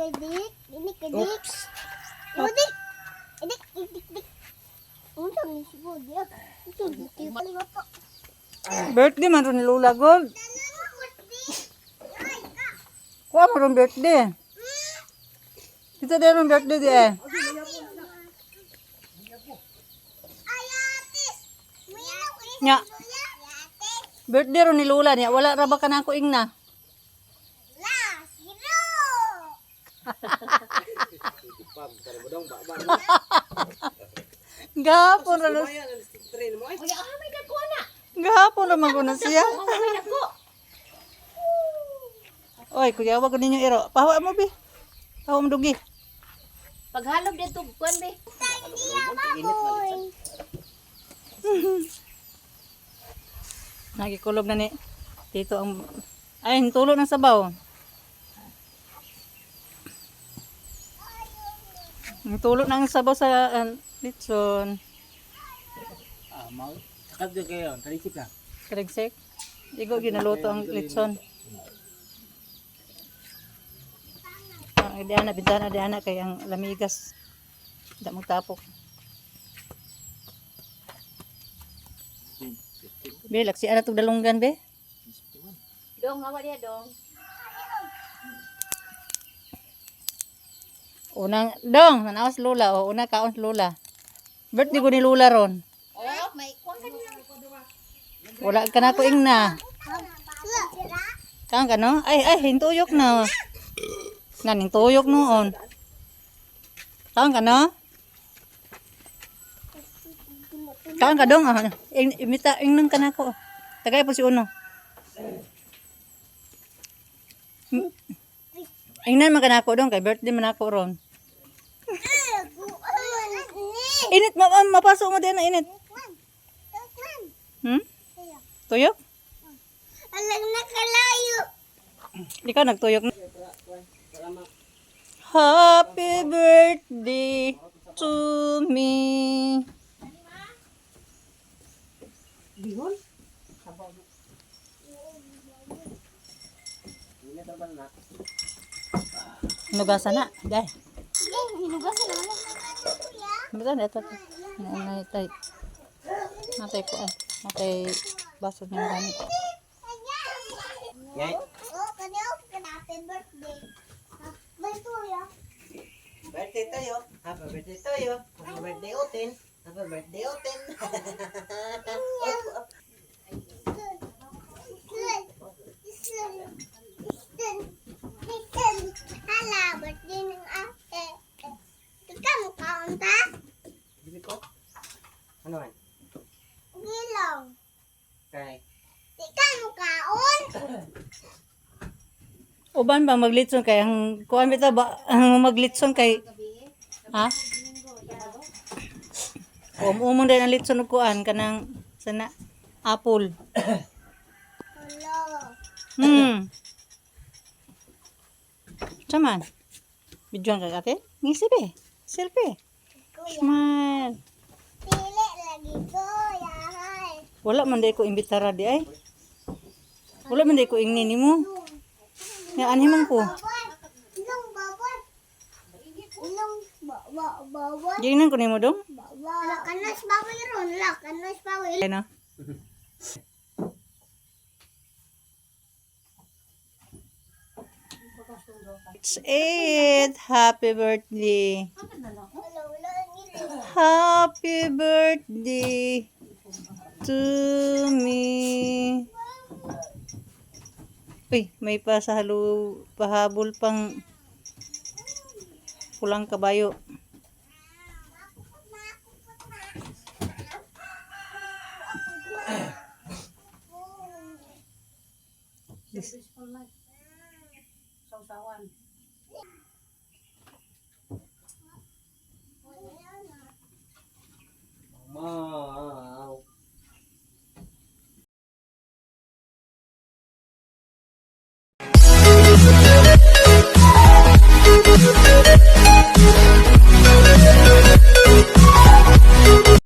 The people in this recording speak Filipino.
kedik. Ini kedik. Oops. Kedik. Kedik. Kedik. Unsa ni siguro dia? Ito dito pala po. Birthday man ron ni Lola Gold. Kuha mo ron birthday. Kita din ron birthday di eh. Nya. Birthday ron ni Lola niya. Wala ra ba ka na ako ingna? Gapon ra. Gapon ra maguna siya. Oy, kuya, wag ninyo iro. Pahawa mo bi. Pahawa mo dugi. Paghalob dito kuan be. Nagikulob na ni dito ang ay tulo ng sabaw. Ang tulo ng sabaw sa litson. Mau cakap dia kayo, tarisip lang. Karigsik. Igo ginaluto ang litson. Ang diana bintana diana kay ang lamigas. Da magtapok. Be, laksi ana tug dalunggan be. Dong awa dia dong. Unang dong, nanawas Lola o una kaon Lola. Birthday ko ni Lola ron. Oh, may kuan ka nila. Wala ka na ko ingna. Kang ka no? Ay, hintuyok na. Naning tuyok noon. Kang ka no? Kang ka dong. Imita, ingnan ka na ko. Tagay po si Uno. Ingnan man ka na ko dong. Kay birthday man ako ron. Init, mapasok mo din na init. Tuyok? Alang nakalayo. Ikaw nagtuyok na. Happy birthday to me. Nugasan na. Dahil. Hinugasan naman ang kuya. Bukan ito. Natay. Natay ko ay. Natay baso ng gamit. Yay. Oh, kanyo happy birthday. May kuya. Birthday tayo. Happy birthday tayo. Happy birthday Oten. Happy birthday Oten. Hala, birthday ng ate. Ikaw mo kaon ta? Bibi ko. Ano man? Gilong. Kay. Ikaw mo kaon? Uban ba maglitson kay ang kuan bitaw ba ang maglitson kay ha? Umon din ang litson ug kuan kanang sana apple. Hello. Saman. Bidyon ka ate? Ngisi be. Selfie. Smile. Pili lagi ko, yahay. Wala man day ko imbitara di ay. Wala man day ko ingni nimo. Nga animan ko. Ilong babon. Ilong babon. Giingnan ko nimo dong. Wala kanas baboy ron. Wala kanas baboy. Ay na. It's it. Happy birthday. Happy birthday to me. Uy, may pahabol pang pulang kabayo. Sausawan.